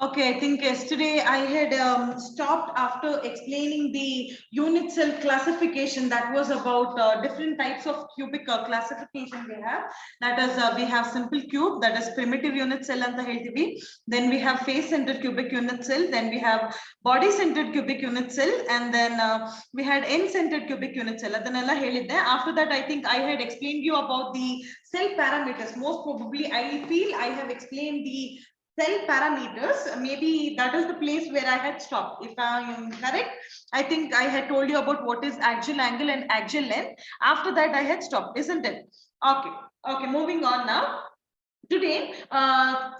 Okay, I think yesterday I had stopped after explaining the unit cell classification. That was about different types of cubic classification we have. That is, we have simple cube, that is primitive unit cell and the healthy. Then we have face-centered cubic unit cell. Then we have body-centered cubic unit cell, and then we had end-centered cubic unit cell. After that, I think I had explained you about the cell parameters. Most probably, I feel I have explained the cell parameters. Maybe that is the place where I had stopped. If I am correct, I think I had told you about what is axial angle and axial length. After that, I had stopped, isn't it? Okay, moving on now. Today,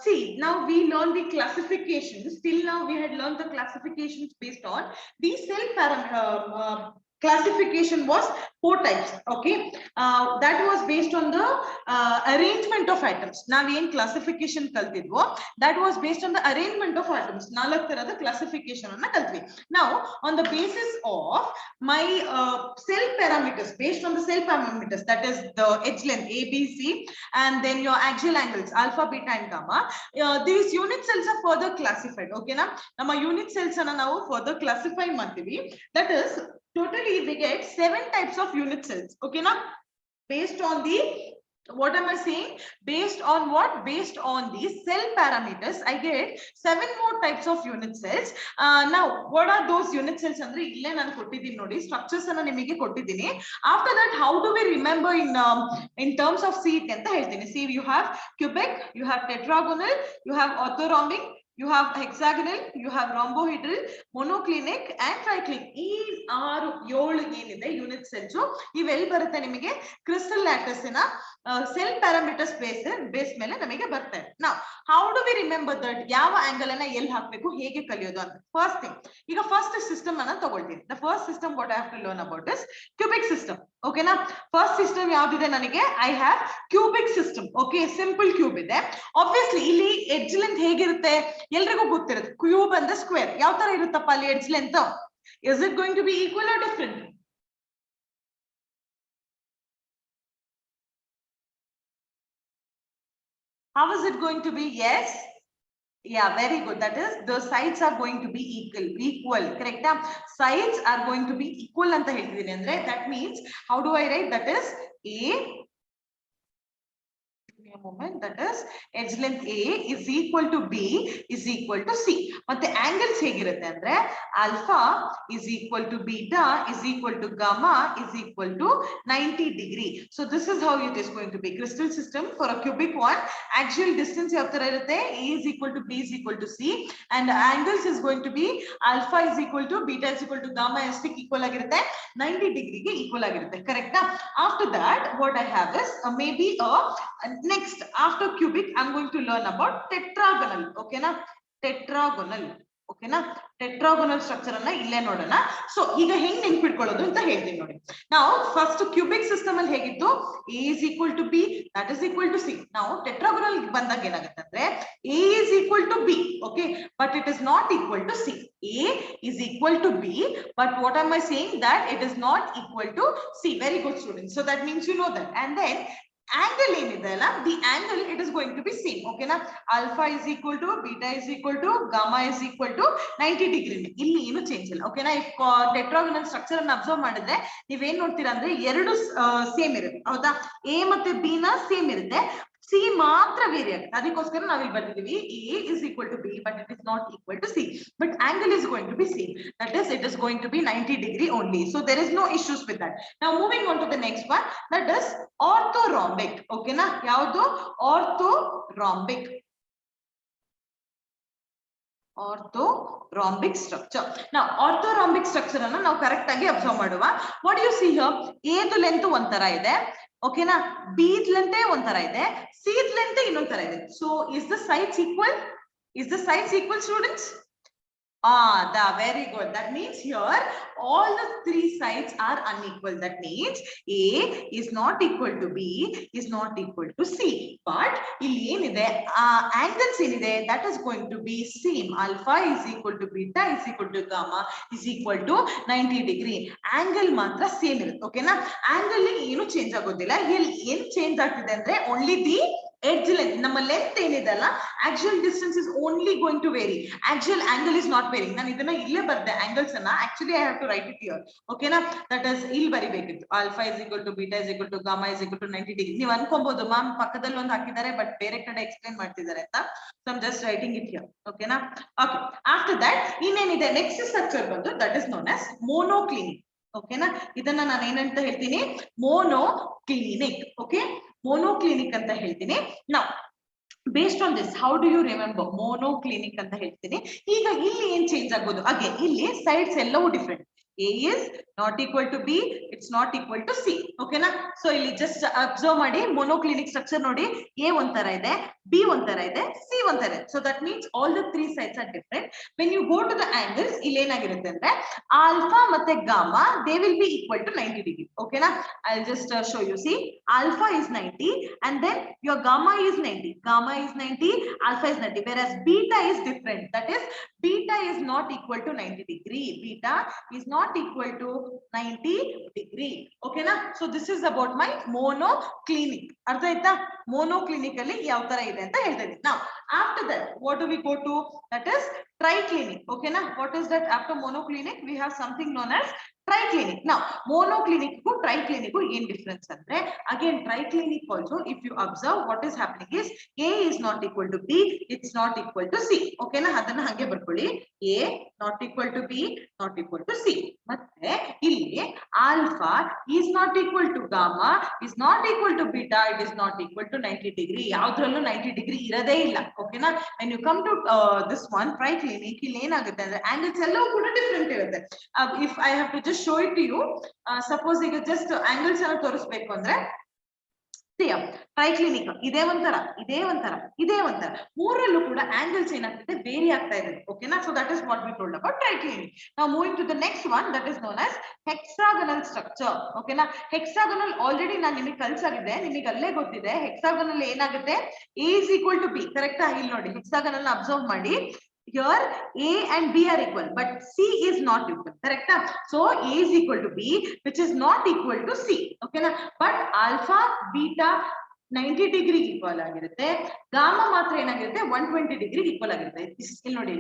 see, now we learned the classifications. Till now, we had learned the classifications based on the cell parameter. Classification was 4 types. Okay, that was based on the arrangement of atoms. Now we in classification kaltidvo, that was based on the arrangement of atoms. Nalak tarada classification anna kaltvi. Now on the basis of my cell parameters, based on the cell parameters, that is the edge length A, B, C, and then your axial angles alpha, beta, and gamma. These unit cells are further classified. Okay, na nama unit cells anna now further classify ಮಾಡ್ತೀವಿ. That is, totally we get 7 types of unit cells. Okay, now based on the, what am I saying? Based on what? Based on the cell parameters, I get 7 more types of unit cells. Now, what are those unit cells? Andre ille nanu kottidini nodi, structures anna nimage kottidini. After that, how do we remember in terms of C ante heltini? See, you have cubic, you have tetragonal, you have orthorhombic, you have hexagonal, you have rhombohedral, monoclinic, and triclinic. These are 7 ಏನಿದೆ unit cells. ಇವೆಲ್ಲಿ ಬರುತ್ತೆ ನಿಮಗೆ? Crystal lattice ನ cell parameters base ಮೇಲೆ ನಮಗೆ ಬರುತ್ತೆ. Now, how do we remember that? ಯಾವ angle ಅನ್ನ ಎಲ್ಲಿ ಹಾಕಬೇಕು, ಹೇಗೆ ಕಲಿಯೋದು ಅಂತ? First thing, ಈಗ first system ಅನ್ನ ತಗೊಳ್ತೀನಿ. The first system what I have to learn about is cubic system. Okay na? First system ಯಾವ್ದಿದೆ ನನಗೆ? I have cubic system. Okay, simple cube ಇದೆ. Obviously ಇಲ್ಲಿ edge length ಹೇಗಿರುತ್ತೆ? ಎಲ್ರಿಗೂ ಗೊತ್ತಿರುತ್ತೆ. ಕ್ಯೂಬ್ ಅಂದ್ರೆ ಸ್ಕ್ವೇರ್. ಯಾವ ತರ ಇರುತ್ತಪ್ಪ ಅಲ್ಲಿ edge length? Is it going to be equal or different? How is it going to be? Yes. Yeah, very good. That is, the sides are going to be equal. Correct? Sides are going to be equal anta ಹೇಳ್ತಿದ್ದೀನಿ ಅಂದ್ರೆ, that means how do I write? That is A, a moment, that is edge length A is equal to B is equal to C. ಮತ್ತೆ angles ಹೇಗಿರುತ್ತೆ ಅಂದ್ರೆ alpha is equal to beta is equal to gamma is equal to 90 degree. So this is how it is going to be. Crystal system for a cubic one, axial distance ಯಾವ ತರ ಇರುತ್ತೆ? A is equal to B is equal to C, and angles is going to be alpha is equal to beta is equal to gamma ಎಷ್ಟಕ್ಕೆ equal ಆಗಿರುತ್ತೆ? 90 degree ಗೆ equal ಆಗಿರುತ್ತೆ. Correct? After that, what I have is maybe a next, after cubic, I'm going to learn about tetragonal. Okay na? Tetragonal. Okay na? Tetragonal structure anna ille nodana. So ಈಗ ಹೆಂಗ್ ನೆನಪಿಟ್ಕೊಳ್ಳೋದು ಅಂತ ಹೇಳ್ತೀನಿ ನೋಡಿ. Now first cubic system ಅಲ್ಲಿ ಹೇಗಿತ್ತು? A is equal to B, that is equal to C. Now tetragonal ಬಂದಾಗ ಏನಾಗುತ್ತೆ ಅಂದ್ರೆ A is equal to B, okay, but it is not equal to C. A is equal to B, but what am I saying? That it is not equal to C. Very good, students. So that means you know that. And then angle ಏನಿದೆಯಲ್ಲ, the angle it is going to be same. Okay na? Alpha is equal to beta is equal to gamma is equal to 90 degree. ಇಲ್ಲಿ ಏನು change ಇಲ್ಲ. Okay ನಾ? Tetragonal structure ಅನ್ನು observe ಮಾಡಿದ್ರೆ ನೀವೇನ್ ನೋಡ್ತೀರಾ ಅಂದ್ರೆ ಎರಡು ಸೇಮ್ ಇರುತ್ತೆ. ಹೌದಾ? A ಮತ್ತೆ B ನ ಸೇಮ್ ಇರುತ್ತೆ, C ಮಾತ್ರ ವೇರಿ ಆಗುತ್ತೆ. ಅದಕ್ಕೋಸ್ಕರ ನಾವು ಇಲ್ಲಿ ಬರ್ತಿದೀವಿ A is equal to B, but it is not equal to C. But angle is going to be same. That is, it is going to be 90 degree only. So there is no issues with that. Now moving on to the next one, that is orthorhombic. Okay na? ಯಾವುದು? Orthorhombic. Orthorhombic structure. Now orthorhombic structure ಅನ್ನು ನಾವು correct ಆಗಿ observe ಮಾಡುವ. What do you see here? A ದು length ಒಂತರ ಇದೆ. Okay na? B length ಒಂತರ ಇದೆ, C length ಇನ್ನೊಂತರ ಇದೆ. So is the sides equal? Is the sides equal, students? Very good. That means here all the 3 sides are unequal. That means A is not equal to B is not equal to C. But ಇಲ್ಲಿ ಏನಿದೆ, angles ಏನಿದೆ, that is going to be same. Alpha is equal to beta is equal to gamma is equal to 90 degree. Angle ಮಾತ್ರ same ಇರುತ್ತೆ. ಓಕೆನಾ? angle ಏನು change ಆಗೋದಿಲ್ಲ. ಇಲ್ಲಿ ಏನು ಚೇಂಜ್ ಆಗ್ತಿದೆ ಅಂದ್ರೆ only the edge length, ನಮ್ಮ ಲೆಂತ್ ಏನಿದೆಲ್ಲ actual distance is only going to vary, actual angle is not varying. ನಾನು ಇದನ್ನ ಇಲ್ಲೇ ಬರ್ದೆ ಆಂಗಲ್ಸ್ ಅನ್ನ, actually I have to write it here. ಓಕೆನಾ, ದಟ್ ಇಸ್ ಇಲ್ಲಿ ಬರಿಬೇಕಿತ್ತು, alpha is equal to beta is equal to gamma is equal to 90 degree. ನೀವು ಅನ್ಕೊಬಹುದು ಮ್ಯಾಮ್ ಪಕ್ಕದಲ್ಲಿ ಒಂದು ಹಾಕಿದ್ದಾರೆ ಬಟ್ ಬೇರೆ ಕಡೆ ಎಕ್ಸ್ಪ್ಲೇನ್ ಮಾಡ್ತಿದ್ದಾರೆ ಅಂತ. So I am just writing it here. ಓಕೆನಾ, ಓಕೆ. ಆಫ್ಟರ್ ದಟ್ ಇನ್ನೇನಿದೆ ನೆಕ್ಸ್ಟ್ ಸ್ಟ್ರಕ್ಚರ್ ಬಂದು that is known as monoclinic. ಓಕೆನಾ, ಇದನ್ನ ನಾನು ಏನಂತ ಹೇಳ್ತೀನಿ, ಮೋನೋಕ್ಲಿನಿಕ್. ಓಕೆ, ಮೋನೋಕ್ಲಿನಿಕ್ ಅಂತ ಹೇಳ್ತೀನಿ. ನಾವು based on this how do you remember monoclinic ಅಂತ ಹೇಳ್ತೀನಿ. ಈಗ ಇಲ್ಲಿ ಏನ್ ಚೇಂಜ್ ಆಗ್ಬೋದು, ಅಗೇನ್ ಇಲ್ಲಿ ಸೈಡ್ಸ್ ಎಲ್ಲವೂ different. A is not equal to B, it's not equal to C. ಓಕೆನಾ, ಸೊ ಇಲ್ಲಿ ಜಸ್ಟ್ ಅಬ್ಸರ್ವ್ ಮಾಡಿ, ಮೋನೋಕ್ಲಿನಿಕ್ ಸ್ಟ್ರಕ್ಚರ್ ನೋಡಿ, A ಒಂಥರ ಇದೆ, B ಒಂಥರ ಇದೆ, C ಒಂಥರ ಇದೆ. So that means all the 3 sides are different. When you go to the angles, ಇಲ್ಲಿ ಏನಾಗಿರುತ್ತೆ ಅಂದ್ರೆ ಆಲ್ಫಾ ಮತ್ತೆ gamma they will be equal to 90 degree. ಓಕೆನಾ, I'll just show you. See, alpha is 90 and then your gamma is 90. Gamma is 90, alpha is 90, whereas beta is different. That is, beta is not equal to 90 degree. Beta is not equal to 90 degree. Okay na, so this is about my monoclinic. Artha aita, monoclinic alli yav tara ide anta ಹೇಳ್ತೀನಿ. Now after that what do we go to, that is triclinic. Okay na, what is that? After monoclinic we have something known as triclinic. Now monoclinic ku triclinic ku ಏನ್ difference ಅಂದ್ರೆ, again triclinic also if you observe what is happening is A is not equal to B, it's not equal to C. Okay na, ಅದನ್ನ ಹಾಗೆ ಬರ್ಕೊಳ್ಳಿ, A not equal to B, not equal to C. ಮತ್ತೆ ಇಲ್ಲಿ alpha is not equal to gamma, is not equal to beta, it is not equal to 90 degree. ಯಾವ್ದ್ರಲ್ಲೂ 90 degree ಇರದೇ ಇಲ್ಲ. ಓಕೆನಾ, when you come to this one triclinic, ಇಲ್ಲಿ ಏನಾಗುತ್ತೆ ಅಂದ್ರೆ angles ಎಲ್ಲವೂ ಕೂಡ ಡಿಫರೆಂಟ್ ಇರುತ್ತೆ. If I have to just show it to you, suppose ಈಗ just angles ಅನ್ನು ತೋರಿಸಬೇಕು ಅಂದ್ರೆ ಟ್ರೈಕ್ಲಿನಿಕ್ ಇದೇ ಒಂಥರ, ಇದೇ ಒಂಥರ, ಇದೇ ಒಂಥರ, ಮೂರಲ್ಲೂ ಕೂಡ ಆಂಗಲ್ಸ್ ಏನಾಗ್ತದೆ ವೇರಿ ಆಗ್ತಾ ಇದೆ. ಓಕೆನಾ, so that is what we told about triclinic. ನಾವು moving to the next one that is known as hexagonal structure. ಓಕೆನಾ, ಹೆಕ್ಸಾಗನಲ್ ಆಲ್ರೆಡಿ ನಾನು ನಿಮಗೆ ಕಲ್ಸಾಗಿದೆ, ನಿಮಗೆ ಅಲ್ಲೇ ಗೊತ್ತಿದೆ. ಹೆಕ್ಸಾಗನಲ್ ಏನಾಗುತ್ತೆ, A is equal to B. ಕರೆಕ್ಟಾ, ಇಲ್ಲಿ ನೋಡಿ ಹೆಕ್ಸಾಗನಲ್ ಅಬ್ಸರ್ವ್ ಮಾಡಿ, here A and B are equal but C is not equal. Correct? So A is equal to B which is not equal to C. Okay na, but alpha beta 90 degree equal ಆಗಿರುತ್ತೆ, gamma ಮಾತ್ರ ಏನಾಗಿರುತ್ತೆ 120 degree equal ಆಗಿರುತ್ತೆ. ಇಲ್ಲಿ ನೋಡಿ,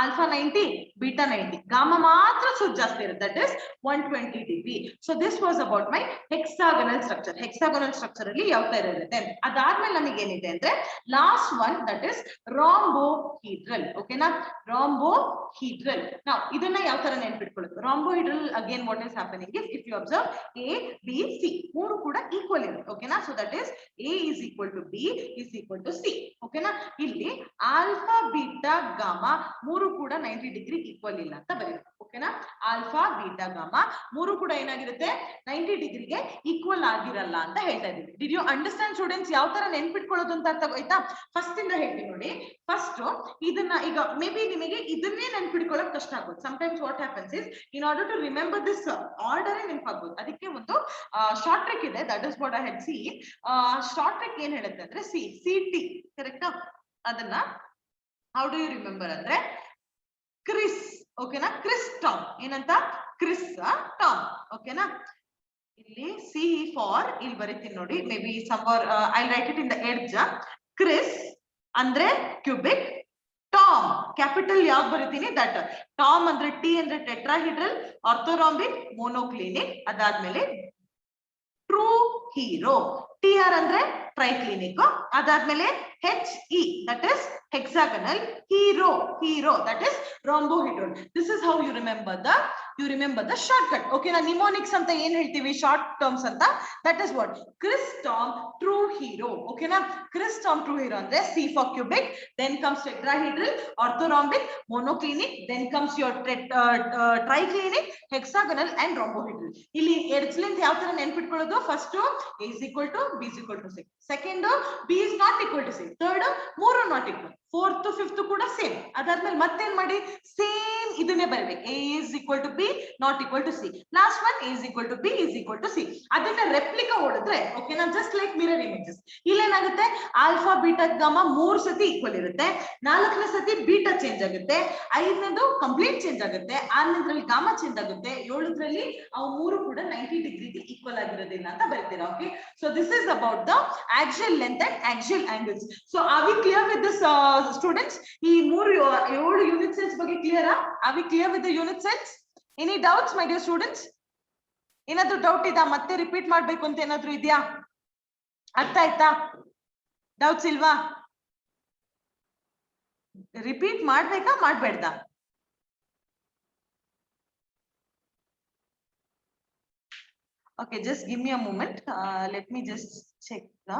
alpha 90 beta 90, gamma ಮಾತ್ರ ಸ್ವಲ್ಪ ಜಾಸ್ತಿ ಇರುತ್ತೆ, that is 120 degree. So this was about my hexagonal structure. Hexagonal structure ಅಲ್ಲಿ ಯಾವ ತರ ಇರುತ್ತೆ. ಅದಾದ್ಮೇಲೆ ನಮಗೆ ಏನಿದೆ ಅಂದ್ರೆ last one that is rhombohedral. ಓಕೆನಾ, rhombohedral. ನಾವು ಇದನ್ನ ಯಾವ ತರ ನೆನ್ಪಿಟ್ಕೊಳ್ಳೋದು, rhombohedral again what is happening is if you observe A B C ಮೂರು ಕೂಡ ಈಕ್ವಲ್ ಇರುತ್ತೆ. ಓಕೆನಾ, so that is A is equal to B is equal to C. ಓಕೆನಾ, ಇಲ್ಲಿ ಆಲ್ಫಾ ಬೀಟಾ ಗಾಮಾ ಮೂರು ಕೂಡ 90 ಡಿಗ್ರಿ ಈಕ್ವಲ್ ಇಲ್ಲ ಅಂತ ಬರೀಬೇಕು. ಓಕೆನಾ, ಆಲ್ಫಾ ಬೀಟಾ ಗಾಮಾ ಮೂರು ಕೂಡ ಏನಾಗಿರುತ್ತೆ 90 ಡಿಗ್ರಿಗೆ ಈಕ್ವಲ್ ಆಗಿರಲ್ಲ ಅಂತ ಹೇಳ್ತಾ ಇದ್ದೀವಿ. ಡಿಡ್ ಯು ಅಂಡರ್ಸ್ಟ್ಯಾಂಡ್ ಸ್ಟೂಡೆಂಟ್ಸ್ ಯಾವ ತರ ನೆನ್ಪಿಟ್ಕೊಳ್ಳೋದು ಅಂತ ಅರ್ಥ ಆಯ್ತಾ? ಫಸ್ಟ್ ಇಂದ ಹೇಳ್ತೀನಿ ನೋಡಿ. ಫಸ್ಟ್ ಇದನ್ನ ಈಗ ಮೇ ಬಿ ನಿಮಗೆ ಇದನ್ನೇ ನೆನ್ಪಿಟ್ಕೊಳ್ಳೋದು ಕಷ್ಟ ಆಗುತ್ತೆ. Sometimes what happens is in order to remember this order ನೆನಪಾಗ್ಬೋದು. ಅದಕ್ಕೆ ಒಂದು ಶಾರ್ಟ್ ಟ್ರಿಕ್ ಇದೆ, that is what I had seen. Short trick ಏನ್ ಹೇಳುತ್ತೆ ಅಂದ್ರೆ CT. ಕರೆಕ್ಟಾ, ಅದನ್ನ ಹೌ ಡು ಯು ರಿಮೆಂಬರ್ ಅಂದ್ರೆ ಕ್ರಿಸ್. ಓಕೆನಾ, ಕ್ರಿಸ್ ಟಾಮ್ ಏನಂತ, ಕ್ರಿಸ್ ಟಾಮ್. ಓಕೆನಾ, ಇಲ್ಲಿ C ಫಾರ್ ಇಲ್ಲಿ ಬರೀತೀನಿ ನೋಡಿ, maybe somewhere I write it in the edge. Chris ಅಂದ್ರೆ ಕ್ಯೂಬಿಕ್, ಟಾಮ್ ಕ್ಯಾಪಿಟಲ್ ಯಾವ್ದು ಬರೀತೀನಿ ದಟ್, ಟಾಮ್ ಅಂದ್ರೆ T ಅಂದ್ರೆ ಟೆಟ್ರಾಹಿಡ್ರಲ್, ಆರ್ಥೋರಾಂಬಿಕ್, ಮೋನೋಕ್ಲಿನಿಕ್. ಅದಾದ್ಮೇಲೆ ಟ್ರೂ ಹೀರೋ, TR ಅಂದ್ರೆ ಟ್ರೈಕ್ಲಿನಿಕ್. ಅದಾದ್ಮೇಲೆ HE that is hexagonal, hero that is rhombohedral. This is how you remember the shortcut. Okay na, mnemonics anta ಏನ್ ಹೇಳ್ತೀವಿ, short terms ಅಂತ, that is what Chris Tom true hero. Okay na, Chris Tom true hero ಅಂದ್ರೆ C for cubic, then comes tetrahedral, orthorhombic, monoclinic, then comes your triclinic, hexagonal and rhombohedral. ಇಲ್ಲಿ edge length ಯಾವ ತರ ನೆನ್ಪಿಟ್ಕೊಳ್ಳೋದು, first A is equal to B is equal to 6, second B is not equal to 6, third ಮೂರು not equal, fourth fifth ಕೂಡ same. ಅದಾದ್ಮೇಲೆ ಮತ್ತೇನ್ ಮಾಡಿ, same ಇದನ್ನೇ ಬರಬೇಕು. A is equal to B not equal to C. Last one A is equal to B is equal to C. ಅದನ್ನ replica ಹೊಡೆದ್ರೆ ಓಕೆನಾ, ಜಸ್ಟ್ ಲೈಕ್ ಮಿರರ್ ಇಮೇಜಸ್. ಇಲ್ಲೇನಾಗುತ್ತೆ, ಆಲ್ಫಾ ಬೀಟಾ ಗಾಮಾ 3 ಸತಿ ಈಕ್ವಲ್ ಇರುತ್ತೆ, 4ನೇ ಸತಿ ಬೀಟಾ ಚೇಂಜ್ ಆಗುತ್ತೆ, 5ನೇದು complete change ಆಗುತ್ತೆ, 6ನೇದ್ರಲ್ಲಿ ಗಾಮಾ ಚೇಂಜ್ ಆಗುತ್ತೆ, 7ದ್ರಲ್ಲಿ ಅವು 3 ಕೂಡ 90 ಡಿಗ್ರಿಗೆ ಈಕ್ವಲ್ ಆಗಿರೋದಿಲ್ಲ ಅಂತ ಬರ್ತೀರಾ. Okay, so this is about the axial length and axial angles. So are we clear with this students? ಈ 7 ಯೂನಿಟ್ ಸೆಲ್ಸ್ ಬಗ್ಗೆ clear? Are we clear with the unit cells? Any doubts my dear students? ಏನಾದ್ರೂ doubt ಇದಾ? ಮತ್ತೆ repeat ಮಾಡ್ಬೇಕು ಅಂತ ಏನಾದ್ರೂ ಇದೆಯಾ? ಅರ್ಥ ಆಯ್ತಾ? ಡೌಟ್ಸ್ ಇಲ್ವಾ? ರಿಪೀಟ್ ಮಾಡ್ಬೇಕಾ ಮಾಡ್ಬೇಡ್ದಾ? Okay, just give me a moment. Let me just check the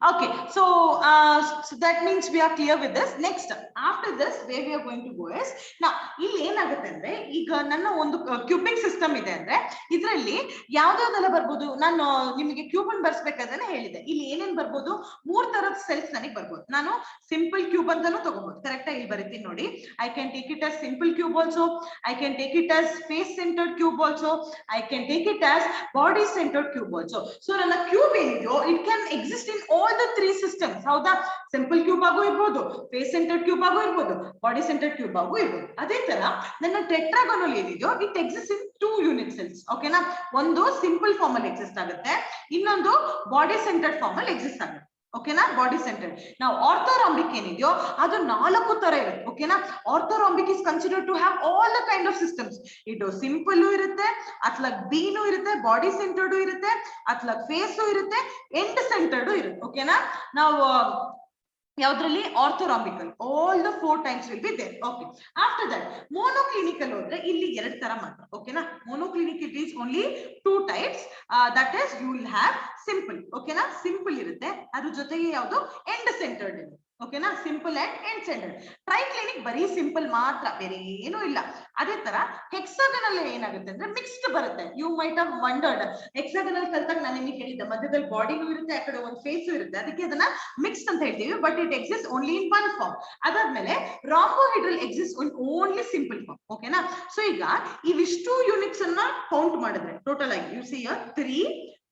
okay, so that means we are clear with this. Next, after this, where we are going to go is now. ಇಲ್ಲಿ ಏನಾಗುತ್ತೆ ಅಂದ್ರೆ, ಈಗ ನನ್ನ ಒಂದು cubic system ಇದೆ ಅಂದ್ರೆ ಇದರಲ್ಲಿ ಯಾವ್ದಾವ್ದೆಲ್ಲ ಬರ್ಬೋದು. ನಾನು ನಿಮಗೆ ಕ್ಯೂಬ್ ಅನ್ನು ಬರ್ಸ್ಬೇಕಾದ್ರೆ ಹೇಳಿದೆ, ಇಲ್ಲಿ ಏನೇನ್ ಬರ್ಬೋದು, 3 ತರದ ಸೆಲ್ಸ್ ನನಗೆ ಬರ್ಬೋದು. ನಾನು ಸಿಂಪಲ್ ಕ್ಯೂಬ್ ಅಂತಾನು ತಗೋಬಹುದು. ಕರೆಕ್ಟ್ ಆಗಿ ಇಲ್ಲಿ ಬರೀತೀನಿ ನೋಡಿ. I can take it as simple cube also, I can take it as face centred cube also, I can take it as body centred cube also. So ನನ್ನ ಕ್ಯೂಬ್ ಏನಿದೆಯೋ it can exist in all the 3 systems. ಹೌದಾ? Simple cube ಆಗು ಇರಬಹುದು, face centred cube ಆಗು ಇರಬಹುದು, body centred cube ಆಗು ಇರಬಹುದು. ಅದೇ ತರ ನನ್ನ ಟೆಟ್ರಾಗೋನಲ್ ಏನಿದೆಯೋ it exist in 2 unit cells. ಓಕೆನಾ? ಒಂದು ಸಿಂಪಲ್ ಫಾರ್ಮ್ ಅಲ್ಲಿ ಎಕ್ಸಿಸ್ಟ್ ಆಗುತ್ತೆ, ಇನ್ನೊಂದು ಬಾಡಿ ಸೆಂಟರ್ಡ್ ಫಾರ್ಮ್ ಅಲ್ಲಿ ಎಕ್ಸಿಸ್ಟ್ ಆಗುತ್ತೆ. ಓಕೆನಾ? Body centered. ನಾವು ಆರ್ಥೋರಾಂಬಿಕ್ ಏನಿದೆಯೋ ಅದು 4 ತರ ಇರುತ್ತೆ. ಓಕೆನಾ? Orthorhombic is considered to have all the kind of systems. ಇದು ಸಿಂಪಲ್ ಇರುತ್ತೆ, ಅತ್ಲಾಗ್ ಬೀನು ಇರುತ್ತೆ, ಬಾಡಿ ಸೆಂಟರ್ಡ್ ಇರುತ್ತೆ, ಅತ್ಲಾಗ್ ಫೇಸ್ ಇರುತ್ತೆ, ಎಂಡ್ ಸೆಂಟರ್ಡ್ ಇರುತ್ತೆ. ಓಕೆನಾ? ನಾವು ಯಾವ್ದ್ರಲ್ಲಿ ಆರ್ಥೋರಾಂಬಿಕಲ್ all the 4 times will be there. Okay, after that monoclinical ಹೋದ್ರೆ ಇಲ್ಲಿ 2 ತರ ಮಾತ್ರ. ಓಕೆನಾ? Monoclinic it is only 2 types. That is you will have simple. ಓಕೆನಾ? ಸಿಂಪಲ್ ಇರುತ್ತೆ, ಅದ್ರ ಜೊತೆಗೆ ಯಾವುದು ಎಂಡ್ ಸೆಂಟರ್ಡ್ ಇರುತ್ತೆ. ಓಕೆನಾ? Simple and end centred. Triclinic ಬರೀ ಸಿಂಪಲ್ ಮಾತ್ರ, ಬೇರೆ ಏನೂ ಇಲ್ಲ. ಅದೇ ತರ ಹೆಕ್ಸಾಗನಲ್ ಏನಾಗುತ್ತೆ ಅಂದ್ರೆ ಮಿಕ್ಸ್ಡ್ ಬರುತ್ತೆ. You might have wondered, hexagonal ಕಲ್ತಾಗ ನಾನು ನಿಮಗೆ ಹೇಳಿದ್ದೆ ಮಧ್ಯದಲ್ಲಿ ಬಾಡಿನೂ ಇರುತ್ತೆ, ಆ ಕಡೆ ಒಂದು ಫೇಸು ಇರುತ್ತೆ, ಅದಕ್ಕೆ ಅದನ್ನ ಮಿಕ್ಸ್ಡ್ ಅಂತ ಹೇಳ್ತೀವಿ. But it exist only in 1 form. ಅದಾದ್ಮೇಲೆ rhombohedral exist only simple form. ಓಕೆನಾ? ಸೊ ಈಗ ಇವಿಷ್ಟು ಯೂನಿಟ್ಸ್ ಅನ್ನ ಕೌಂಟ್ ಮಾಡಿದ್ರೆ ಟೋಟಲ್ ಆಗಿ you see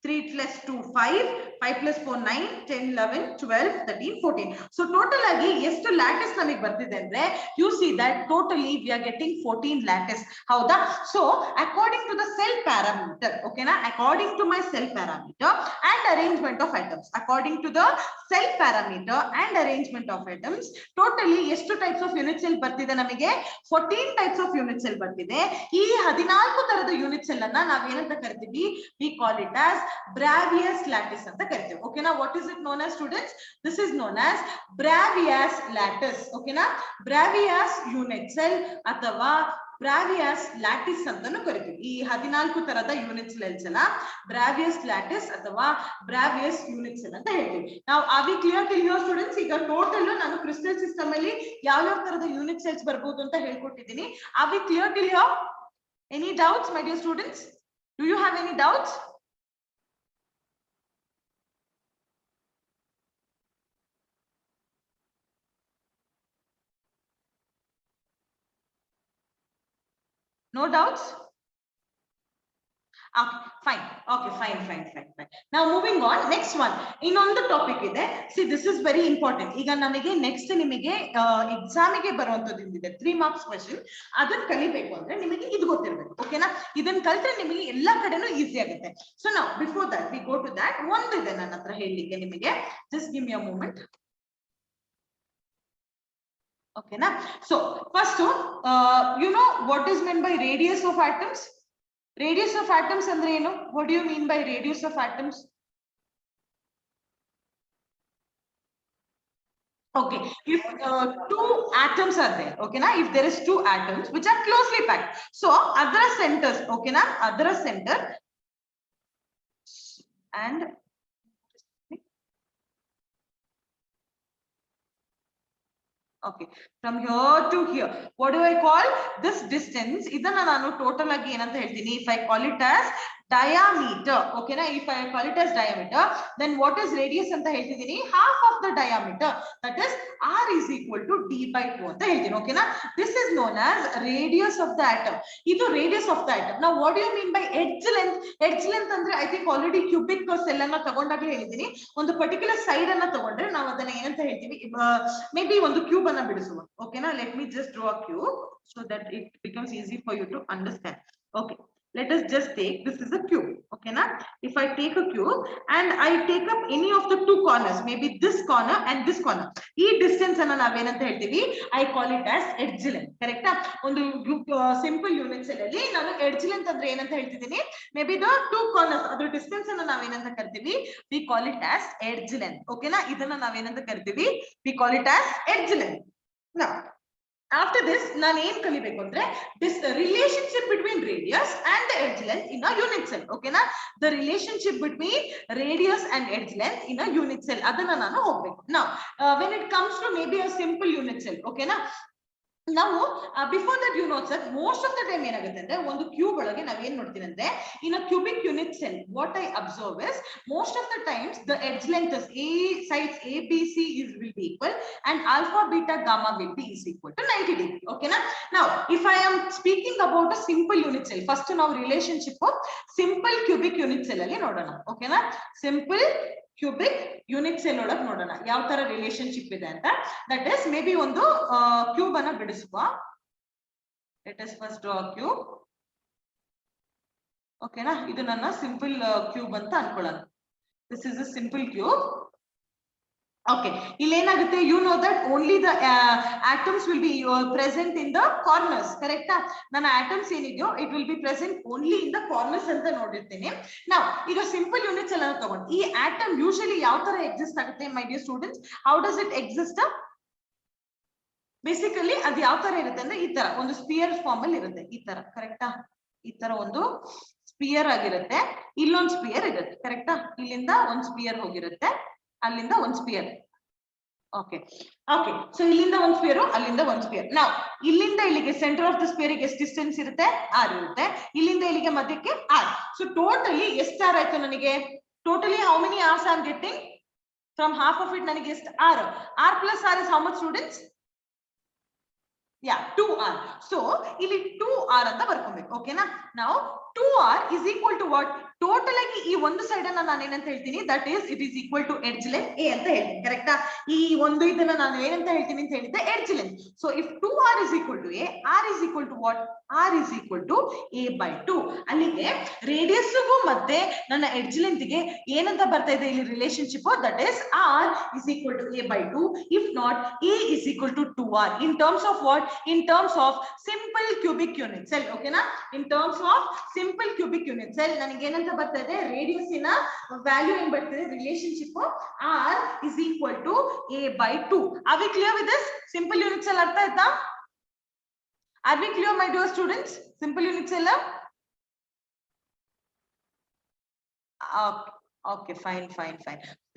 3 plus 2 5 5 plus 4 9 10 11 12 13 14. So total agi ಎಷ್ಟು ಲ್ಯಾಟಿಸ್ ನಮಗೆ ಬರ್ತಿದೆ ಅಂದ್ರೆ you see that totally we are getting 14 lattice. ಹೌದಾ? So according to the cell parameter, okay na, according to my cell parameter and arrangement of atoms, according to the cell parameter and arrangement of atoms, totally ಎಷ್ಟು types of unit cell ಬರ್ತಿದೆ ನಮಗೆ? 14 types of unit cell ಬರ್ತಿದೆ. ಈ 14 ತರದ unit cell ಅನ್ನ ನಾವು ಏನಂತ ಕರಿತೀವಿ? We call it as Bravais lattice ಅಂತ ಕರಿತೀವಿ. Okay na? What is it known as, students? This is known as Bravais lattice. Okay na? Bravais unit cell ಅಥವಾ Bravais lattice ಅಂತಾನು ಕರಿತೀವಿ. ಈ 14 ತರದ ಯೂನಿಟ್ ಸೆಲ್ಸ್ ಅನ್ನ Bravais lattice ಅಥವಾ Bravais unit cell ಅಂತ ಹೇಳ್ತೀವಿ. ನಾವು are we clear till here, students? ಈಗ ಟೋಟಲ್ ನಾನು ಕ್ರಿಸ್ಟಲ್ ಸಿಸ್ಟಮ್ ಅಲ್ಲಿ ಯಾವ ಯಾವ ತರದ ಯೂನಿಟ್ ಸೆಲ್ಸ್ ಬರಬಹುದು ಅಂತ ಹೇಳ್ಕೊಟ್ಟಿದ್ದೀನಿ. Are we clear till here? Any doubts, my dear students? Do you have any doubts? No doubts? Okay, fine. Okay, fine. Now moving on, next one. ಇನ್ನೊಂದು topic ಇದೆ. See, this is very important. ಈಗ ನಮಗೆ next ನಿಮಗೆ exam ಗೆ ಬರುವಂತದ್ದು ಇದೆ 3 marks question. ಅದನ್ನ ಕಲಿಬೇಕು ಅಂದ್ರೆ ನಿಮಗೆ ಇದು ಗೊತ್ತಿರಬೇಕು. ಓಕೆನಾ? ಇದನ್ನ ಕಲ್ತ್ರೆ ನಿಮಗೆ ಎಲ್ಲಾ ಕಡೆನೂ ಈಸಿ ಆಗುತ್ತೆ. ಸೊ ನಾವು before that we go to that. ಒಂದಿದೆ ನನ್ನ ಹತ್ರ ಹೇಳಲಿಕ್ಕೆ ನಿಮಗೆ. Just give me a moment. Okay na? So first you know what is meant by radius of atoms? Radius of atoms andre enu? What do you mean by radius of atoms? Okay, if 2 atoms are there, okay na, if there is 2 atoms which are closely packed, so other centers, okay na, other center and okay, From here to here. What do I call this distance? Idanna nanu total agi enanta heltini. If I call it as diameter, okay na? If I call it as diameter, then what is radius anta heltidini? Half of the diameter, that is r is equal to d by 2 anta heltini, okay na? This is known as radius of the atom. Idu radius of the atom. Now what do you mean by edge length? Edge length andre I think already cubic cell anna tagondagli helidini. ಒಂದು particular side anna tagondre ನಾವು ಅದನ್ನ ಏನಂತ ಹೇಳ್ತೀವಿ, maybe ಒಂದು cube anna ಬಿಡಿಸುವ. Okay na? Let me just draw a cube so that it becomes easy for you to understand. Okay, let us just take, this is a cube. Okay na? If I take a cube and I take up any of the two corners, maybe this corner and this corner, ee distance anna nav enanta heltivi, I call it as edge length. Correct? Ondu simple unit cell alli nanu edge length andre enanta heltidini, maybe the two corners adra distance anna nav enanta kartivi, we call it as edge length. Okay na? Idanna nav enanta kartivi, we call it as edge length. Now after this ನಾನು ಏನು ಕಲಿಬೇಕು ಅಂದ್ರೆ this relationship between radius and the edge length in a unit cell. Okay na? The relationship between radius and edge length in a unit cell, ಅದನ್ನ ನಾನು ಹೋಗ್ಬೇಕು. Now when it comes to maybe a simple unit cell, okay na? Now before that, you know sir, most of the time ಏನಾಗುತ್ತೆ ಅಂದ್ರೆ ಒಂದು cube ಒಳಗೆ ನಾವ್ ಏನ್ ನೋಡ್ತೀವಿ ಅಂದ್ರೆ in a cubic unit cell, what I observe is most of the times the edge length is a sides a b c will be equal and alpha beta gamma will be is equal to 90 degree. Okay na? Now if I am speaking about a simple unit cell, first ನಾವು relationship of simple cubic unit cell ಅಲ್ಲಿ ನೋಡೋಣ. Okay na? Simple cubic unit cell ಒಳಗೆ ನೋಡೋಣ ಯಾವ ತರ relationship ಇದೆ ಅಂತ. That is maybe ಒಂದು ಕ್ಯೂಬ್ ಅನ್ನ ಬಿಡಿಸುವ. Let us first draw cube. ಓಕೆನಾ? ಇದು ನನ್ನ ಸಿಂಪಲ್ ಕ್ಯೂಬ್ ಅಂತ ಅನ್ಕೊಳ್ಳೋಣ. This is a simple cube. Okay, illenagutte, you know that only the atoms will be present in the corners. Correct? Nana atoms enideyo, it will be present only in the corners anta nodirtene. Now iga simple unit cell anna tagondi ee atom usually yav tara exist agutte my dear students? How does it exist? Basically adu yav tara irutte andre ee tara ಒಂದು sphere form ಅಲ್ಲಿ ಇರುತ್ತೆ. ಈ ತರ. Correct? ಈ ತರ ಒಂದು spear ಆಗಿರುತ್ತೆ. ಇಲ್ಲೊಂದು ಸ್ಪಿಯರ್ ಇರುತ್ತೆ. ಕರೆಕ್ಟ್? ಇಲ್ಲಿಂದ ಒಂದು ಸ್ಪಿಯರ್ ಹೋಗಿರುತ್ತೆ, ಅಲ್ಲಿಂದ ಒಂದು ಸ್ಪಿಯರ್. ಓಕೆ ಓಕೆ, ಸೊ ಇಲ್ಲಿಂದ ಒಂದು ಸ್ಪಿಯರ್, ಅಲ್ಲಿಂದ ಒಂದು ಸ್ಪಿಯರ್. ನಾವು ಇಲ್ಲಿಂದ ಇಲ್ಲಿಗೆ ಸೆಂಟರ್ ಆಫ್ ದ ಸ್ಪಿಯರ್ ಗೆ ಎಷ್ಟು ಡಿಸ್ಟೆನ್ಸ್ ಇರುತ್ತೆ? ಆರ್ ಇರುತ್ತೆ. ಇಲ್ಲಿಂದ ಇಲ್ಲಿಗೆ ಮಧ್ಯಕ್ಕೆ ಆರ್. ಸೊ ಟೋಟಲಿ ಎಷ್ಟು ಆರ್ ಆಯ್ತು ನನಗೆ? Totally how many r's are getting? From half of it ನನಗೆ ಎಷ್ಟು? R. R plus r is how much students? Yeah, 2r. So ಇಲ್ಲಿ 2r ಅಂತ ಬರ್ಕೊಬೇಕು. ಓಕೆನಾ? ನಾವು 2r is equal to what? Total ಆಗಿ ಈ ಒಂದು ಸೈಡ್ ಅನ್ನ ನಾನು ಏನಂತ ಹೇಳ್ತೀನಿ? That is it is equal to edge length a ಅಂತ ಹೇಳ್ತೀನಿ. ಕರೆಕ್ಟಾ? ಈ ಒಂದು ಇದನ್ನ ನಾನು ಏನಂತ ಹೇಳ್ತೀನಿ ಅಂತ ಹೇಳಿದ್ದೆ? Edge length. So if 2r is equal to a, r is equal to what? r is equal to a by 2. ಅಲ್ಲಿಗೆ ರೇಡಿಯಸ್ ಗೂ ಮತ್ತೆ ನನ್ನ ಎಡ್ಜ್ ಲೆಂತ್ ಗೆ ಏನಂತ ಬರ್ತಾ ಇದೆ ಇಲ್ಲಿ relationship? That is r is equal to a by 2. If not, a is equal to 2r. In terms of what? In terms of simple cubic unit cell. Okay na? In terms of simple cubic unit cell ನನಗೆ ಏನಂತ ಬರ್ತಾ ಇದೆ? Radius ಇನ value ಏನ್ ಬರ್ತಿದೆ? Relationship r is equal to a by 2. Are we clear with this? Simple unit cell ಅರ್ಥ ಆಯ್ತಾ? Are we clear, my dear students? Simple unit cell? Okay, fine.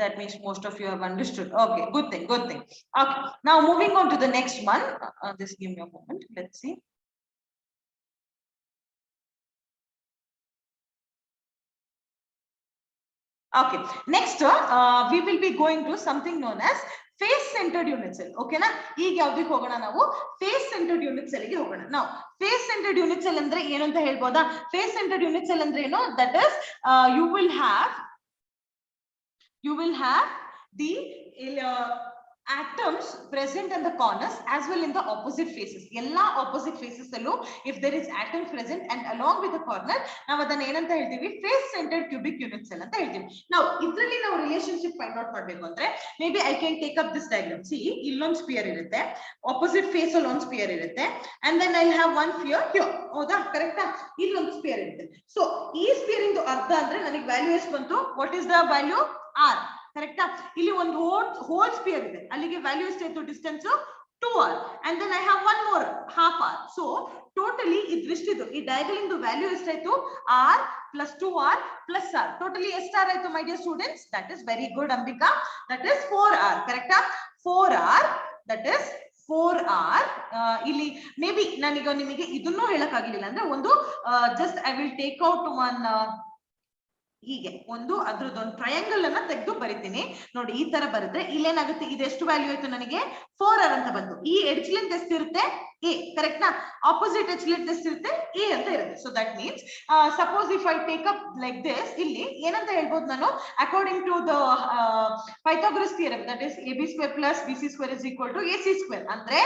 That means most of you have understood. Okay, good thing. Okay, now moving on to the next one. Just give me a moment. Let's see. Okay, next we will be going to something known as face centered unit cell. Okay na? ಈಗ ಯಾವ್ದಕ್ಕೆ ಹೋಗೋಣ ನಾವು? face centered unit cell ಗೆ ಹೋಗೋಣ. ನಾವು face centered unit cell ಅಂದ್ರೆ ಏನು ಅಂತ ಹೇಳ್ಬೋದಾ? face centered unit cell ಅಂದ್ರೆ ಏನು? That is you will have the atoms present in the corners as well in the opposite faces. Ella opposite faces allo if there is atoms present and along with the corner, ನಾವು ಅದನ್ನ ಏನಂತ ಹೇಳ್ತೀವಿ? face centered cubic unit cell ಅಂತ ಹೇಳ್ತೀವಿ. ನಾವು ಇದರಲ್ಲಿ ನಾವು relationship find out ಮಾಡಬೇಕು ಅಂದ್ರೆ maybe I can take up this diagram. See, ಇಲ್ಲೊಂದು ಸ್ಪಿಯರ್ ಇರುತ್ತೆ, opposite face ಅಲ್ಲಿ ಒಂದು ಸ್ಪಿಯರ್ ಇರುತ್ತೆ, and then I'll have one sphere here. ಹೌದಾ? ಕರೆಕ್ಟಾ? ಇಲ್ಲೊಂದು ಸ್ಪಿಯರ್ ಇರುತ್ತೆ. ಸೊ ಈ ಸ್ಪಿಯರ್ ಇಂದು ಅರ್ಧ ಅಂದ್ರೆ ನನಗೆ ವ್ಯಾಲ್ಯೂ ಎಷ್ಟು ಬಂತು? what is the value? r. ಕರೆಕ್ಟಾ? ಇಲ್ಲಿ ಒಂದು ಹೋಲ್ ಸ್ಪಿಯರ್ ಇದೆ, ಅಲ್ಲಿಗೆ ವ್ಯಾಲ್ಯೂ ಎಷ್ಟಾಯ್ತು? Distance 2r. and then I have one more half r. so totally ಇದ್ರಿಷ್ಟಿದು ಈ ಡಯಾಗಲ್ ಇಂದು ವ್ಯಾಲ್ಯೂ ಎಷ್ಟಾಯ್ತು? r plus 2r plus r. totally ಎಷ್ಟು r ಆಯ್ತು my dear students? That is very good, Ambika. That is 4r. ಕರೆಕ್ಟಾ? 4r. That is 4r ಇಲ್ಲಿ may be ನಾನೀಗ ನಿಮಗೆ ಇದನ್ನು ಹೇಳಕ್ಕಾಗ್ಲಿಲ್ಲ ಅಂದ್ರೆ ಒಂದು just I will take out one ಹೀಗೆ ಒಂದು ಅದ್ರದ್ದೊಂದು ಟ್ರಯಾಂಗಲ್ ಅನ್ನ ತೆಗೆದು ಬರಿತೀನಿ ನೋಡಿ. ಈ ತರ ಬರುತ್ತೆ. ಇಲ್ಲೇನಾಗುತ್ತೆ, ಇದೆಷ್ಟು ವ್ಯಾಲ್ಯೂ ಆಯ್ತು ನನಗೆ 4r ಅಂತ ಬಂತು. ಈ ಎಡ್ಜ್ ಲೆಂತ್ ಎಷ್ಟಿರುತ್ತೆ a, ಕರೆಕ್ಟ್ ನಾ? ಆಪೋಸಿಟ್ ಎಡ್ಜ್ ಲೆಂತ್ ಎಷ್ಟಿರುತ್ತೆ a ಅಂತ ಇರುತ್ತೆ. So that means suppose if I take up like this, ಇಲ್ಲಿ ಏನಂತ ಹೇಳ್ಬೋದು ನಾನು, according to the Pythagoras theorem, that is ab square plus bc square is equal to ac square, ಅಂದ್ರೆ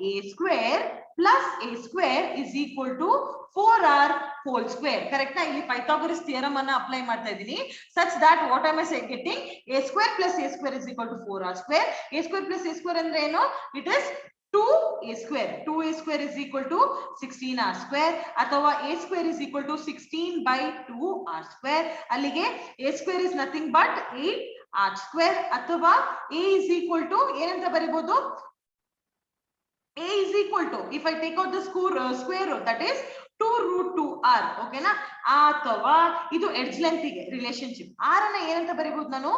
a square plus a square is equal to 4r whole square. Correct ನಾ? ಇಲ್ಲಿ Pythagoras theorem ಅನ್ನ apply ಮಾಡ್ತಾ ಇದ್ದೀನಿ. such that what am I getting, a square plus a square is equal to 4r square. a square plus a square ಅಂದ್ರೆ ಏನು? it is 2a square. 2a square is equal to 16r square, ಅಥವಾ a square is equal to 16 by 2r square. ಅಲ್ಲಿಗೆ a square is nothing but 8r square, ಅಥವಾ a is equal to ಏನಂತ ಬರಿಬಹುದು, a is equal to, if I take out the square root, that is 2 root 2r. ಓಕೆನಾ? ಅಥವಾ ಇದು edge length ಗೆ relationship. r ಅನ್ನ ಏನಂತ ಬರಿಬಹುದು ನಾನು,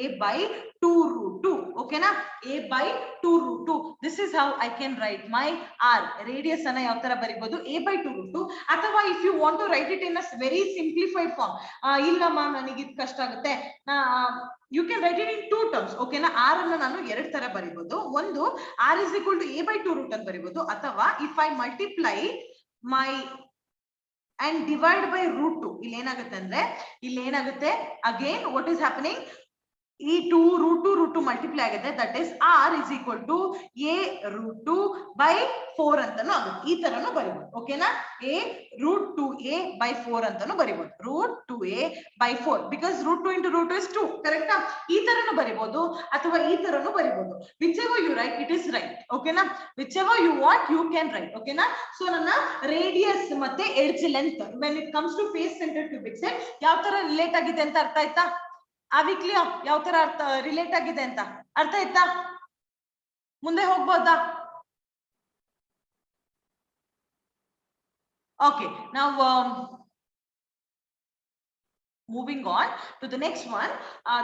a by 2 root 2. ಓಕೆನಾ? a by 2 root 2. this is how I can write my r. Radius ಅನ್ನ ಯಾವ ತರ ಬರಿಬಹುದು, a by 2 root 2. ಅಥವಾ if you want to write it in a very simplified form, ಇಲ್ಲ ma'am ನನಗೆ ಇದು ಕಷ್ಟ ಆಗುತ್ತೆ, you can write it in two terms. ಓಕೆನಾ? r ಅನ್ನ ನಾನು ಎರಡು ತರ ಬರಿಬಹುದು. ಒಂದು r is equal to a by 2 root ಅಂತ ಬರಿಬಹುದು, ಅಥವಾ if I multiply my and divide by root 2, ಇಲ್ಲಿ ಏನಾಗುತ್ತೆ ಅಂದ್ರೆ, ಇಲ್ಲಿ ಏನಾಗುತ್ತೆ ಅಗೇನ್ ವಾಟ್ ಇಸ್ ಹ್ಯಾಪನಿಂಗ್, ಈ 2 root 2 ಮಲ್ಟಿಪ್ಲೈ ಆಗುತ್ತೆ, that is r is equal to a root 2 by 4 ಅಂತಾನು ಆಗುತ್ತೆ. ಈ ತರನು ಬರಿಬಹುದು. ಓಕೆನಾ? a root 2a by 4 ಅಂತಾನು ಬರಿಬಹುದು. root 2a by 4 because root 2 into root 2 is 2. ಕರೆಕ್ಟಾ? ಈ ತರನು ಬರಿಬಹುದು ಅಥವಾ ಈ ತರನು ಬರಿಬಹುದು. whichever you write it is right. ಓಕೆನಾ? whichever you want you can write. ಓಕೆನಾ? ಸೊ ನನ್ನ ರೇಡಿಯಸ್ ಮತ್ತೆ edge length when it comes to face centered cubic set ಯಾವ ತರ ರಿಲೇಟ್ ಆಗಿದೆ ಅಂತ ಅರ್ಥ ಆಯ್ತಾ? ಆವಿಕ್ಲಿಯೋ ಯಾವ ತರ ಅರ್ಥ ರಿಲೇಟ್ ಆಗಿದೆ ಅಂತ ಅರ್ಥ ಆಯ್ತಾ? ಮುಂದೆ ಹೋಗ್ಬೋದಾ? ಓಕೆ, ನಾವು moving on to the next one,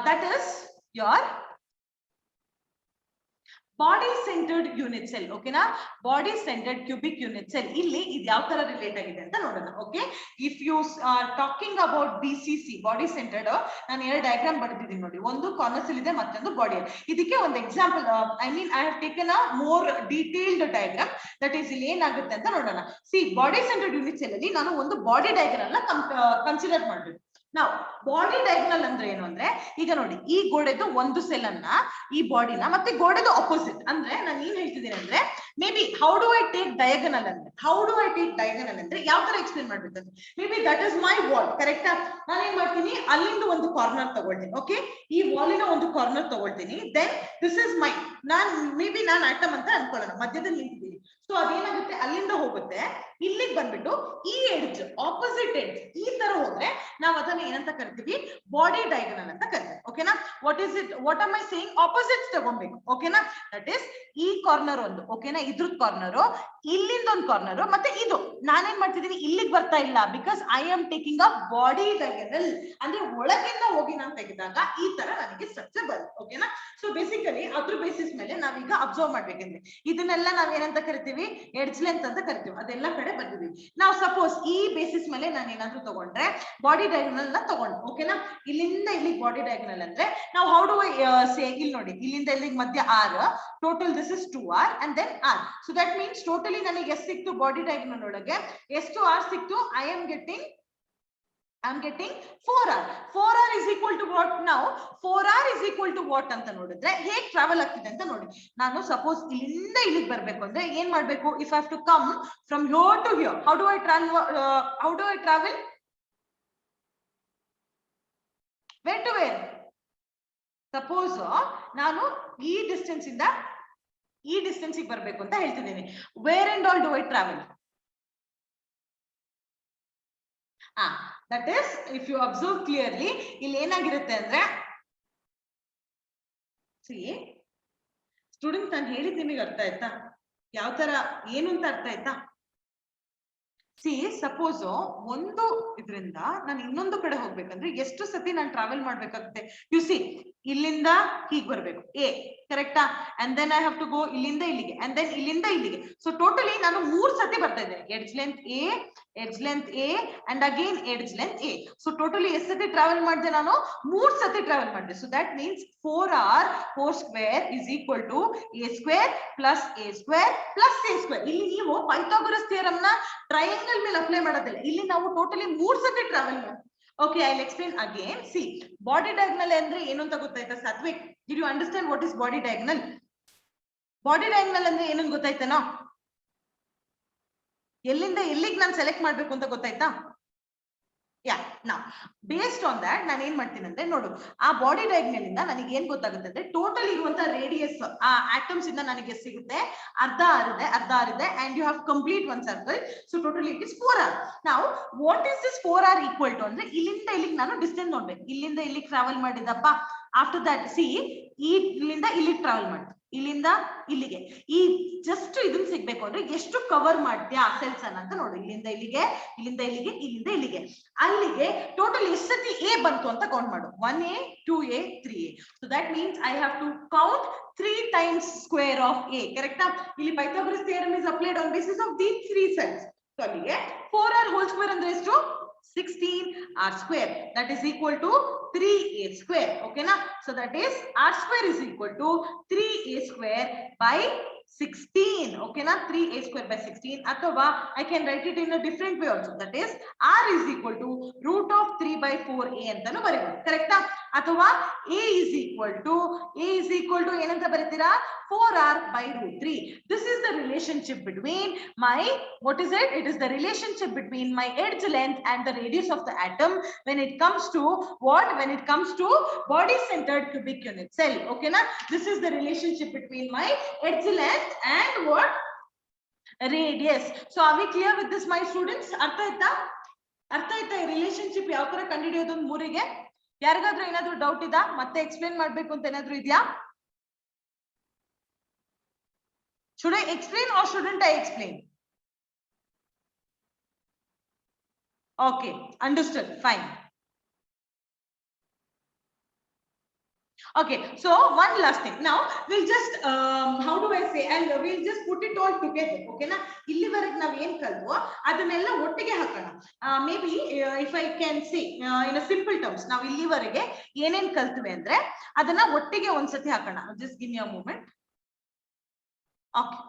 that is your body centred unit cell. ಓಕೆನಾ? Body centered cubic unit cell. ಇಲ್ಲಿ ಇದು ಯಾವ ತರ ರಿಲೇಟ್ ಆಗಿದೆ ಅಂತ ನೋಡೋಣ. Okay, if you talking about BCC, body centered, ನಾನು ಎರಡು ಡಯಾಗ್ರಾಮ್ ಬರೆದಿದ್ದೀನಿ ನೋಡಿ. ಒಂದು ಕಾರ್ನರ್ ಸೆಲ್ ಇದೆ, ಮತ್ತೊಂದು ಬಾಡಿ. ಇದಕ್ಕೆ ಒಂದು example, I mean I have taken a more detailed diagram. That is ಇಲ್ಲಿ ಏನಾಗುತ್ತೆ ಅಂತ ನೋಡೋಣ. See, body centred unit cell ಅಲ್ಲಿ ನಾನು ಒಂದು ಬಾಡಿ ಡಯಾಗ್ರಾಮ್ ನ ಕನ್ಸಿಡರ್ ಮಾಡ್ಬೇಕು. ನಾವು ಬಾಡಿ ಡಯಾಗ್ನಲ್ ಅಂದ್ರೆ ಏನು ಅಂದ್ರೆ, ಈಗ ನೋಡಿ ಈ ಗೋಡೆದು ಒಂದು ಸೆಲ್ ಅನ್ನ, ಈ ಬಾಡಿನ, ಮತ್ತೆ ಗೋಡೆದು ಅಪೋಸಿಟ್. ಅಂದ್ರೆ ನಾನು ಏನ್ ಹೇಳ್ತಿದ್ದೀನಿ ಅಂದ್ರೆ, may be how do I take diagonal ಅಂದ್ರೆ ಯಾವ ತರ ಎಕ್ಸ್ಪ್ಲೇನ್ ಮಾಡ್ಬೇಕಂದ್ರೆ, may be that is my wall. ಕರೆಕ್ಟಾ? ನಾನು ಏನ್ ಮಾಡ್ತೀನಿ, ಅಲ್ಲಿಂದ ಒಂದು ಕಾರ್ನರ್ ತಗೊಳ್ತೀನಿ. ಓಕೆ, ಈ ವಾಲಿನ ಒಂದು ಕಾರ್ನರ್ ತಗೊಳ್ತೀನಿ. Then this is my, maybe ನಾನು ಆಟಮ್ ಅಂತ ಅನ್ಕೊಳ್ಳೋಣ, ಮಧ್ಯದಲ್ಲಿ ನಿಂತಿದ್ದೀನಿ. ಸೊ ಅದೇನಾಗುತ್ತೆ, ಅಲ್ಲಿಂದ ಹೋಗುತ್ತೆ, ಇಲ್ಲಿಗೆ ಬಂದ್ಬಿಟ್ಟು ಈ ಎಡ್ಜ್, ಆಪೋಸಿಟ್ ಎಡ್ಜ್ ಈ ತರ ಹೋದ್ರೆ ನಾವು ಅದನ್ನ ಏನಂತ ಕರಿತೀವಿ, ಬಾಡಿ ಡಯಾಗನಲ್ ಅಂತ ಕರಿತೀವಿ. ಓಕೆನಾ? What is it, what am I saying, opposites ತಗೊಬೇಕು. ಓಕೆನಾ? ದಟ್ ಇಸ್ ಈ ಕಾರ್ನರ್ ಒಂದು, ಓಕೆನಾ, ಇದ್ರದ್ ಕಾರ್ನರ್, ಇಲ್ಲಿಂದ ಒಂದು ಕಾರ್ನರ್, ಮತ್ತೆ ಇದು ನಾನೇನ್ ಮಾಡ್ತಿದ್ದೀನಿ, ಇಲ್ಲಿಗೆ ಬರ್ತಾ ಇಲ್ಲ, because I am taking a body diagonal. ಅಂದ್ರೆ ಒಳಗಿಂದ ಹೋಗಿ ನಾನು ತೆಗೆದಾಗ ಈ ತರ ನನಗೆ ಸ್ಟ್ರಕ್ಚರ್ ಬರುತ್ತೆ. ಓಕೆನಾ? ಸೊ ಬೇಸಿಕಲಿ ಅದ್ರ ಬೇಸಿಸ್ ಮೇಲೆ ನಾವೀಗ ಅಬ್ಸರ್ವ್ ಮಾಡ್ಬೇಕಂದ್ರೆ, ಇದನ್ನೆಲ್ಲ ನಾವ್ ಏನಂತ ಕರಿತೀವಿ, ಎಡ್ಜ್ ಲೆಂತ್ ಅಂತ ಕರಿತೀವಿ. ಅದೆಲ್ಲ ಕಡೆ ಬಂದಿದ್ದೀವಿ ನಾವು. ಸಪೋಸ್ ಈ ಬೇಸಿಸ್ ಮೇಲೆ ನಾನು ಏನಾದ್ರು ತಗೊಂಡ್ರೆ, ಬಾಡಿ ಡಯಾಗನಲ್ ನ ತಗೊಂಡು, ಓಕೆನಾ, ಇಲ್ಲಿಂದ ಇಲ್ಲಿಗೆ ಬಾಡಿ ಡಯಾಗನಲ್ ಅಂದ್ರೆ ನಾವು ಹೌ ಡು ಐ ಸೇ, ಇಲ್ಲಿ ನೋಡಿ, ಇಲ್ಲಿಂದ ಇಲ್ಲಿಗೆ ಮಧ್ಯ r, total this is 2r and then r. So that means totally ನನಗೆ ಎಷ್ಟು ಸಿಕ್ತು ಬಾಡಿ ಡಯಾಗನಲ್ ಒಳಗೆ, ಎಷ್ಟು r ಸಿಕ್ತು, I am getting 4r. 4r is equal to what now? 4r is equal to what ಅಂತ ನೋಡಿದ್ರೆ ಹೇಗೆ ಟ್ರಾವೆಲ್ ಆಗ್ತಿದೆ ಅಂತ ನೋಡಿ. ನಾನು ಸಪೋಸ್ ಇಲ್ಲಿಂದ ಇಲ್ಲಿಗೆ ಬರ್ಬೇಕು ಅಂದ್ರೆ ಏನ್ ಮಾಡ್ಬೇಕು, if I have to come from here to here, how do I travel, where to where? Suppose ನಾನು ಈ ಡಿಸ್ಟೆನ್ಸ್ ಇಂದ ಈ ಡಿಸ್ಟೆನ್ಸ್ ಗೆ ಬರ್ಬೇಕು ಅಂತ ಹೇಳ್ತಿದ್ದೀನಿ. Where and all do I travel? That is, if you observe clearly, ಇಲ್ಲಿ ಏನಾಗಿರುತ್ತೆ ಅಂದ್ರೆ, ಸಿ ಸ್ಟೂಡೆಂಟ್, ನಾನು ಹೇಳಿದ್ ನಿಮಗೆ ಅರ್ಥ ಆಯ್ತಾ? ಯಾವ ತರ ಏನು ಅಂತ ಅರ್ಥ ಆಯ್ತಾ? ಸಿ ಸಪೋಸ್ ಒಂದು ಇದರಿಂದ ನಾನು ಇನ್ನೊಂದು ಕಡೆ ಹೋಗ್ಬೇಕಂದ್ರೆ ಎಷ್ಟು ಸತಿ ನಾನು ಟ್ರಾವೆಲ್ ಮಾಡ್ಬೇಕಾಗುತ್ತೆ. ಯು ಸಿ ಇಲ್ಲಿಂದ ಹೀಗೆ ಬರ್ಬೇಕು ಎ ಕರೆಕ್ಟಾ, and then I have to go ಇಲ್ಲಿಂದ ಇಲ್ಲಿಗೆ ಅಂಡ್ ದೆನ್ ಇಲ್ಲಿಂದ ಇಲ್ಲಿಗೆ. ಸೊ ಟೋಟಲಿ ನಾನು 3 ಸತಿ ಬರ್ತಾ ಇದ್ದೇನೆ. Edge length a and again edge length a. So totally ಎಷ್ಟು ಸತಿ ಟ್ರಾವೆಲ್ ಮಾಡಿದೆ ನಾನು? 3 ಸತಿ ಟ್ರಾವೆಲ್ ಮಾಡಿದೆ. So that means 4r whole square is equal to a square plus a square plus a square. ಇಲ್ಲಿ ನೀವು ಪೈಥಾಗರಸ್ ಥಿಯರಮ್ ನ triangle ಮೇಲೆ ಅಪ್ಲೈ ಮಾಡೋದಿಲ್ಲ. ಇಲ್ಲಿ ನಾವು ಟೋಟಲಿ 3 ಸತಿ ಟ್ರಾವೆಲ್ ಮಾಡ್ತೀವಿ. Okay, I'll explain again. See, body diagonal ಅಂದ್ರೆ ಏನು ಅಂತ ಗೊತ್ತಾಯ್ತಾ Satwik? Did you understand what is body diagonal? Body diagonal ಅಂದ್ರೆ ಏನು ಅಂತ ಗೊತ್ತಾಯ್ತೇನೋ? ಎಲ್ಲಿಂದ ಎಲ್ಲಿಗೆ ನಾನು ಸೆಲೆಕ್ಟ್ ಮಾಡ್ಬೇಕು ಅಂತ ಗೊತ್ತಾಯ್ತಾ? ಯಾ, ನಾ ಬೇಸ್ಡ್ ಆನ್ ದಟ್ ನಾನು ಏನ್ ಮಾಡ್ತೀನಿ ಅಂದ್ರೆ ನೋಡು, ಆ ಬಾಡಿ ಡಯಾಗ್ನಲ್ ಇಂದ ನನಗೆ ಏನ್ ಗೊತ್ತಾಗುತ್ತೆ ಅಂದ್ರೆ ಟೋಟಲ್ ಇರುವಂತ ರೇಡಿಯಸ್ ಆ ಆಟಮ್ಸ್ ಇಂದ ನನಗೆ ಸಿಗುತ್ತೆ ಅರ್ಧ ಆರಿದೆ and you have complete one circle. So totally it is 4r. ನಾವು what is this 4r equal to ಅಂದ್ರೆ ಇಲ್ಲಿಂದ ಇಲ್ಲಿಗೆ ನಾನು ಡಿಸ್ಟೆನ್ಸ್ ನೋಡ್ಬೇಕು. ಇಲ್ಲಿಂದ ಇಲ್ಲಿಗೆ ಟ್ರಾವೆಲ್ ಮಾಡಿದಪ್ಪ. ಆಫ್ಟರ್ ದಟ್ ಸಿ ಇಲ್ಲಿಂದ ಇಲ್ಲಿಗೆ ಟ್ರಾವೆಲ್ ಮಾಡ್ತೀನಿ, ಇಲ್ಲಿಂದ ಇಲ್ಲಿಗೆ. ಈ ಜಸ್ಟ್ ಇದನ್ನ ಸಿಗ್ಬೇಕು ಅಂದ್ರೆ ಎಷ್ಟು ಕವರ್ ಮಾಡ್ತೀಯಾ ಸೆಲ್ಸ್ ಅಂತ ನೋಡು. ಇಲ್ಲಿಂದ ಇಲ್ಲಿಗೆ, ಇಲ್ಲಿಂದ ಇಲ್ಲಿಗೆ, ಇಲ್ಲಿಂದ ಇಲ್ಲಿಗೆ, ಅಲ್ಲಿಗೆ ಟೋಟಲ್ ಎಷ್ಟು ಸತಿ ಎ ಬಂತು ಅಂತ ಕೌಂಟ್ ಮಾಡು. 1a 2a 3a. So that means I have to count 3 times square of a. ಕರೆಕ್ಟಾ? ಇಲ್ಲಿ Pythagoras theorem is applied on basis of these 3 cells. So ಅಲ್ಲಿಗೆ 4r ಹೋಲ್ ಸ್ಕ್ವೇರ್ ಅಂದ್ರೆ ಎಷ್ಟು? 16r square. That is equal to 3a square. Okay na? So that is r square is equal to 3a square by 16. Okay na? 3a square by 16. Athava I can write it in a different way also. That is r is equal to root of 3 by 4a antanu baribodu. Correct na? Athava a is equal to ಏನಂತ ಬರೀತೀರಾ? 4r by root 3. This is the relationship between my, what is it? It is the relationship between my edge length and the radius of the atom when it comes to what? When it comes to body centered cubic unit cell. Okay na? This is the relationship between my edge length and what? Radius. So are we clear with this my students? ಅರ್ಥ ಆಯ್ತಾ ಈ relationship ಯಾವ ತರ ಕಂಡುಹಿಡಿಯೋದು ಅಂತ ಮೂರಿಗೆ? ಯಾರಿಗಾದ್ರೂ ಏನಾದ್ರೂ doubt ಇದಾ? ಮತ್ತೆ ಎಕ್ಸ್ಪ್ಲೇನ್ ಮಾಡ್ಬೇಕು ಅಂತ ಏನಾದ್ರೂ ಇದೆಯಾ? Should I explain or shouldn't I explain? Okay, understood. Fine. Okay, so one last thing. Now we'll just how do I say, and we'll just put it all together. Okay na? ಇಲ್ಲಿವರೆಗೆ ನಾವು ಏನ್ ಕಲ್ತ್ವೋ ಅದನ್ನೆಲ್ಲ ಒಟ್ಟಿಗೆ ಹಾಕೋಣ. Maybe if I can say in a simple terms, ನಾವು ಇಲ್ಲಿವರೆಗೆ ಏನೇನ್ ಕಲ್ತ್ವಿ ಅಂದ್ರೆ ಅದನ್ನ ಒಟ್ಟಿಗೆ ಒಂದ್ಸತಿ ಹಾಕೋಣ. Just give me a moment. Okay,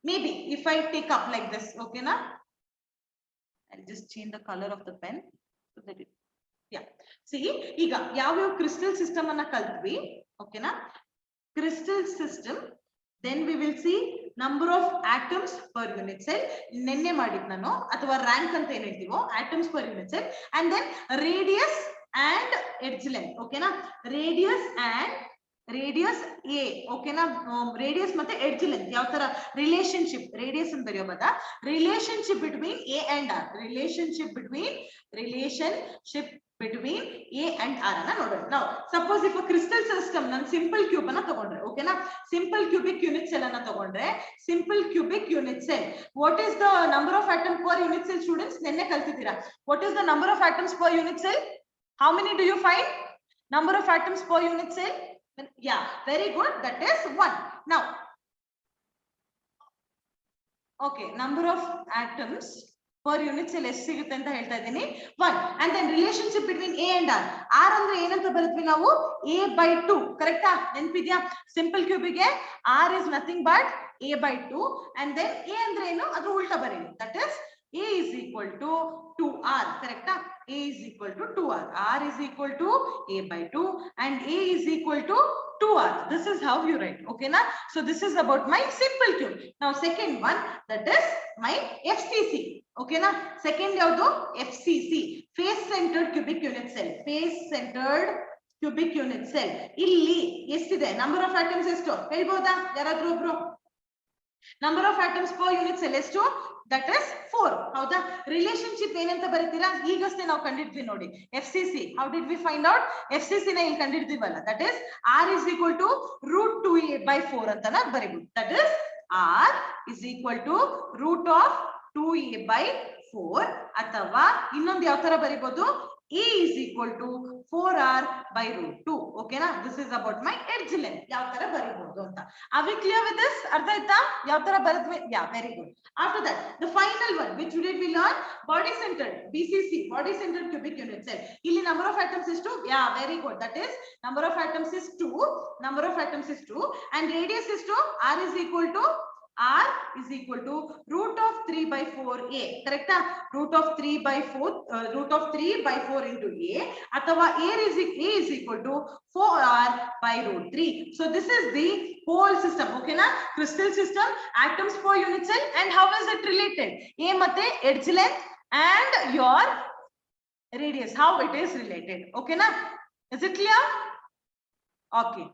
maybe if I take up like this, okay na? I'll just change the color of the pen so that it, yeah, see ಈಗ ಯಾವ crystal system ಅನ್ನ ಕಲ್ತ್ವಿ. Okay na? Crystal system, then we will see number of atoms per unit cell. ನೆನ್ನೆ ಮಾಡಿದ್ ನಾನು, ಅಥವಾ rank ಅಂತ ಏನ್ ಹೇಳ್ತೀವೋ, atoms per unit cell, and then radius and edge length. Okay na? Radius A. Okay na? Radius ಮತ್ತೆ edge length ಯಾವ ತರ relationship, radius ಅಂತ ಬರೆಯೋ ಬದಲ relationship between a and r, relationship between a and r ಅನ್ನ ನೋಡೋಣ. ನಾವು suppose if crystal system ನಾನು ಸಿಂಪಲ್ ಕ್ಯೂಬ್ ಅನ್ನ ತಗೊಂಡ್ರೆ, ಓಕೆನಾ, ಸಿಂಪಲ್ ಕ್ಯೂಬಿಕ್ ಯೂನಿಟ್ ಸೆಲ್ ಅನ್ನ ತಗೊಂಡ್ರೆ, simple cubic unit cell, what is the number of atom per unit cell? Students ನೆನ್ನೆ ಕಲ್ತಿದ್ದೀರಾ. What is the number of atoms per unit cell? How many do you find number of atoms per unit cell? Yeah, very good. That is 1. Now, okay, number of atoms per unit cell ಎಷ್ಟು ಸಿಗುತ್ತೆ ಅಂತ ಹೇಳ್ತಾ ಇದ್ದೀನಿ, 1. And then relationship between A and R. R ಅಂದ್ರೆ ಏನಂತ ಬರೆದ್ವಿ ನಾವು? A by 2. ಕರೆಕ್ಟಾ? ನೆನಪಿದ್ಯಾ? ಸಿಂಪಲ್ ಕ್ಯೂಬಿಗೆ R is nothing but A by 2. And then A ಅಂದ್ರೆ ಏನು? ಅದು ಉಲ್ಟಾ ಬರೀರಿ. That is A is equal to 2R. ಕರೆಕ್ಟಾ? A is equal to 2R. R is equal to A by 2 and A is equal to 2R. This is how you write. Okay na? So this is about my simple cube. Now second one, that is my FCC. Okay na? Second yavdu? FCC, face centered cubic unit cell. Face centered cubic unit cell. Illi ಎಷ್ಟಿದೆ? Number of atoms ಎಷ್ಟು ಹೇಳ್ಬೋದಾ ಯಾರಾದ್ರೂ ಒಬ್ರು? Number of atoms per unit cell ಎಷ್ಟು? That is 4. ಹೌದಾ? Relationship ಏನಂತ ಬರೀತೀರಾ? ಈಗಷ್ಟೇ ನಾವು ಕಂಡಿದ್ವಿ ನೋಡಿ, FCC. How did we find out? FCC ನ ಇಲ್ಲಿ ಕಂಡಿದ್ದಿವಲ್ಲ. That is R is equal to root 2a by 4 ಅಂತ ಬರೀಬಹುದು. That is R is equal to root of 2a/4 ಅಥವಾ ಇನ್ನೊಂದು ಯಾವ ತರ ಬರಿಬಹುದು A is equal to 4r by root 2. Okay na? This is about my edge length. ಯಾವ ತರ ಬರಿಬಹುದು ಅಂತ. Are we clear with this? ಅರ್ಥ ಆಯ್ತಾ? ಯಾವ ತರ ಬರೆದ್ವಿ? Yeah, very good. After that, the final one, which today we learn, body centered, BCC, body centered cubic unit cell. ಇಲ್ಲಿ number of atoms is 2. Yeah, very good. That is number of atoms is 2. Number of atoms is 2 and radius is 2. R is equal to root of 3/4a. Correct? Root of 3/4 into a. ಅಥವಾ a is equal to 4r by root 3. So this is the whole system. Okay na? Crystal system, atoms per unit cell, and how is it related? A ಮತ್ತೆ edge length and your radius. How it is related. Okay na? Is it clear? Okay.